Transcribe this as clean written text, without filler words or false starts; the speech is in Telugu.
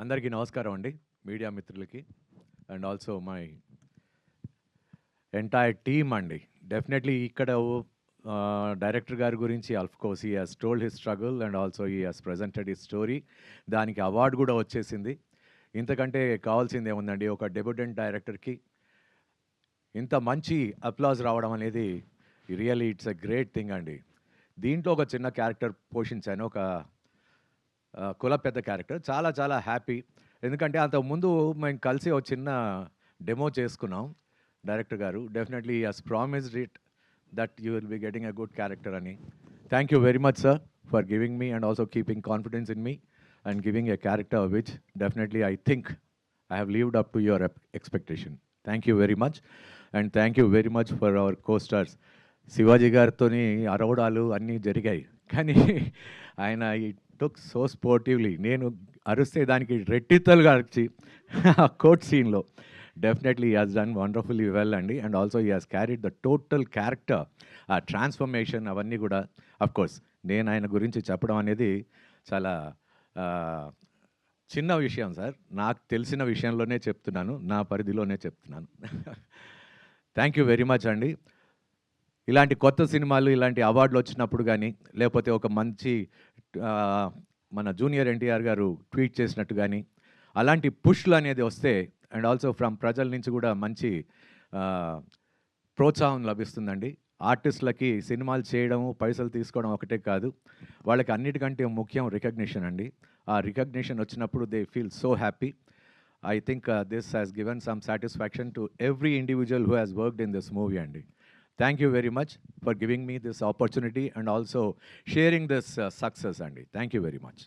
అందరికీ నమస్కారం అండి మీడియా మిత్రులకి and also my entire team అండి. డెఫినెట్లీ ఇక్కడ డైరెక్టర్ గారి గురించి of course he has told his struggle and also he has presented his story. దానికి అవార్డు కూడా వచ్చేసింది. ఇంతకంటే కావాల్సింది ఏముందండి? ఒక డెబ్యూటెంట్ డైరెక్టర్కి ఇంత మంచి అప్లాజ్ రావడం అనేది really it's a great thing అండి. దీంట్లో ఒక చిన్న క్యారెక్టర్ పోషించాను, ఒక కుల పెద్ద క్యారెక్టర్. చాలా చాలా హ్యాపీ. ఎందుకంటే అంతకుముందు మేము కలిసి ఒక చిన్న డెమో చేసుకున్నాం. డైరెక్టర్ గారు definitely has promised it that you will be getting a good character అని. Thank you very much sir for giving me and also keeping confidence in me and giving a character which definitely I think I have lived up to your expectation. Thank you very much and thank you very much for our costars. Shivaji గారితో అరవడాలు అన్నీ జరిగాయి, కానీ ఆయన ఈ టుక్ సో స్పోర్టివ్లీ. నేను అరిస్తే దానికి రెట్టితలుగా అరిచి కోర్ట్ సీన్లో definitely he has done wonderfully well అండి. And also he has carried the total character, ఆ ట్రాన్స్ఫర్మేషన్ అవన్నీ కూడా. అఫ్కోర్స్ నేను ఆయన గురించి చెప్పడం అనేది చాలా చిన్న విషయం సార్. నాకు తెలిసిన విషయంలోనే చెప్తున్నాను, నా పరిధిలోనే చెప్తున్నాను. థ్యాంక్ యూ వెరీ మచ్ అండి. ఇలాంటి కొత్త సినిమాలు, ఇలాంటి అవార్డులు వచ్చినప్పుడు కానీ, లేకపోతే ఒక మంచి మన జూనియర్ ఎన్టీఆర్ గారు ట్వీట్ చేసినట్టు కానీ అలాంటి పుష్లు అనేది వస్తే అండ్ ఆల్సో ఫ్రమ్ ప్రజల నుంచి కూడా మంచి ప్రోత్సాహం లభిస్తుందండి. ఆర్టిస్టులకి సినిమాలు చేయడము, పైసలు తీసుకోవడం ఒకటే కాదు, వాళ్ళకి అన్నిటికంటే ముఖ్యం రికగ్నిషన్ అండి. ఆ రికగ్నిషన్ వచ్చినప్పుడు they feel so happy. I think this has given some satisfaction to every individual who has worked in this movie, Andy. Thank you very much for giving me this opportunity and also sharing this success, Andy. Thank you very much.